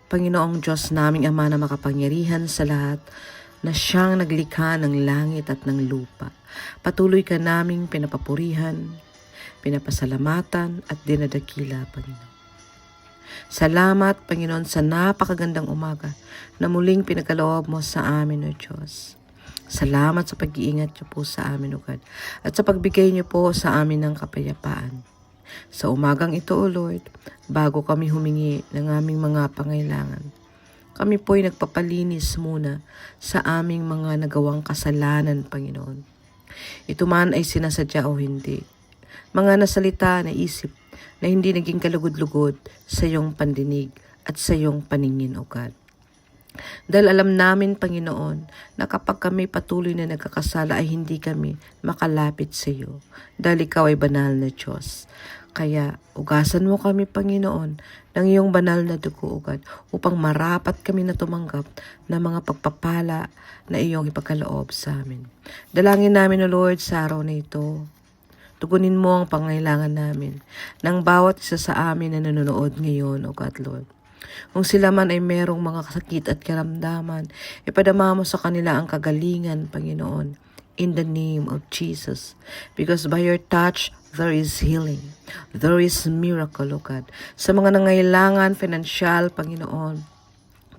Panginoong Diyos naming Ama na makapangyarihan sa lahat, na siyang naglikha ng langit at ng lupa. Patuloy ka naming pinapapurihan, pinapasalamatan at dinadakila, Panginoon. Salamat, Panginoon, sa napakagandang umaga na muling pinagkaloob mo sa amin, O Diyos. Salamat sa pag-iingat niyo po sa amin, O God, at sa pagbigay niyo po sa amin ng kapayapaan. Sa umagang ito, O Lord, bago kami humingi ng aming mga pangailangan, kami po'y nagpapalinis muna sa aming mga nagawang kasalanan, Panginoon. Ito man ay sinasadya o hindi. Mga nasalita na isip na hindi naging kalugod-lugod sa iyong pandinig at sa iyong paningin, O God. Dahil alam namin, Panginoon, na kapag kami patuloy na nagkakasala ay hindi kami makalapit sa iyo. Dahil ikaw ay banal na Diyos. Kaya ugasan mo kami, Panginoon, ng iyong banal na dugo, O God, upang marapat kami na tumanggap ng mga pagpapala na iyong ipagkaloob sa amin. Dalangin namin, O Lord, sa araw na ito. Tugunin mo ang pangailangan namin ng bawat isa sa amin na nanonood ngayon, O God, Lord. Kung sila man ay merong mga sakit at karamdaman, ipadama mo sa kanila ang kagalingan, Panginoon, in the name of Jesus. Because by your touch, there is healing. There is miracle, O God. Sa mga nangailangan, financial, Panginoon,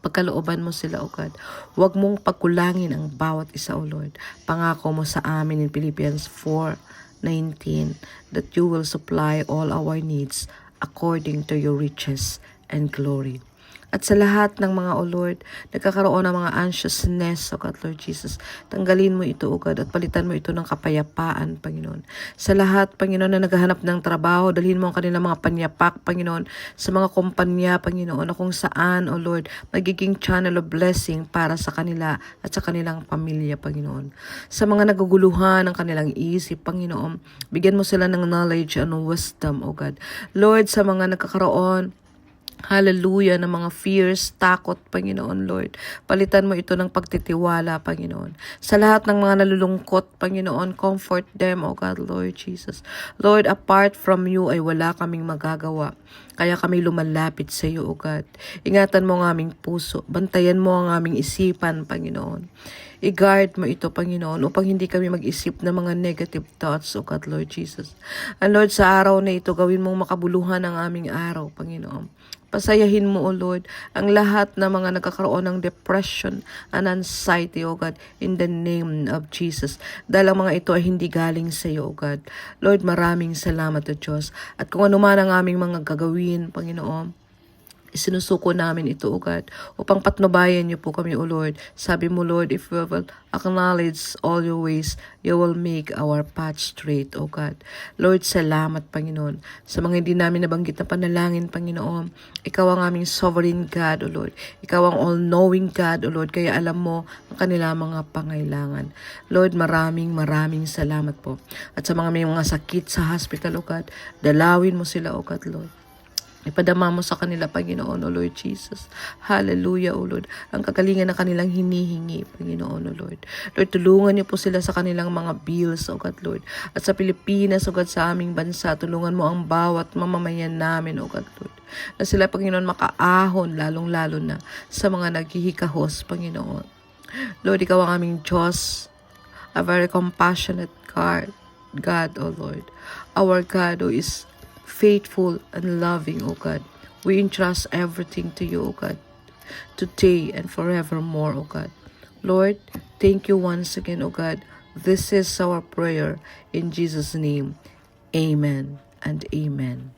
pagkalooban mo sila, O God. Huwag mong pagkulangin ang bawat isa, O Lord. Pangako mo sa amin in Philippians 4:19 that you will supply all our needs according to your riches and glory. At sa lahat ng mga, O Lord, nagkakaroon ng mga anxiousness, O God, Lord Jesus, tanggalin mo ito, O God, at palitan mo ito ng kapayapaan, Panginoon. Sa lahat, Panginoon, na naghahanap ng trabaho, dalhin mo ang kanilang mga panyapak, Panginoon, sa mga kumpanya, Panginoon, na kung saan, O Lord, magiging channel of blessing para sa kanila at sa kanilang pamilya, Panginoon. Sa mga naguguluhan ng kanilang isip, Panginoon, bigyan mo sila ng knowledge and wisdom, O God. Lord, sa mga nagkakaroon, hallelujah, ng mga fears, takot, Panginoon, Lord. Palitan mo ito ng pagtitiwala, Panginoon. Sa lahat ng mga nalulungkot, Panginoon, comfort them, O God, Lord Jesus. Lord, apart from you ay wala kaming magagawa. Kaya kami lumalapit sa iyo, O God. Ingatan mo ang aming puso. Bantayan mo ang aming isipan, Panginoon. I-guard mo ito, Panginoon, upang hindi kami mag-isip ng mga negative thoughts, O God, Lord Jesus. And Lord, sa araw na ito, gawin mong makabuluhan ang aming araw, Panginoon. Pasayahin mo, O Lord, ang lahat ng mga nagkakaroon ng depression and anxiety, O God, in the name of Jesus. Dahil ang mga ito ay hindi galing sa iyo, O God. Lord, maraming salamat, O Diyos. At kung ano man ang aming mga gagawin, Panginoon, isinusuko namin ito, O God, upang patnubayan niyo po kami, O Lord. Sabi mo, Lord, if we will acknowledge all your ways, you will make our path straight, O God. Lord, salamat, Panginoon. Sa mga hindi namin nabanggit na panalangin, Panginoon, ikaw ang aming sovereign God, O Lord. Ikaw ang all-knowing God, O Lord, kaya alam mo ang kanila mga pangailangan. Lord, maraming salamat po. At sa mga may mga sakit sa hospital, O God, dalawin mo sila, O God, Lord. Ipadama mo sa kanila, Panginoon, O Lord Jesus. Hallelujah, O Lord. Ang kagalingan na kanilang hinihingi, Panginoon, O Lord. Lord, tulungan niyo po sila sa kanilang mga bills, O God, Lord. At sa Pilipinas, O God, sa aming bansa, tulungan mo ang bawat mamamayan namin, O God, Lord. Na sila, Panginoon, makaahon, lalong-lalo na sa mga naghihikahos, Panginoon. Lord, ikaw ang aming Diyos, a very compassionate God, O Lord. Our God who is faithful and loving, O God. We entrust everything to you, O God, today and forevermore, O God. Lord, thank you once again, O God. This is our prayer in Jesus' name. Amen and amen.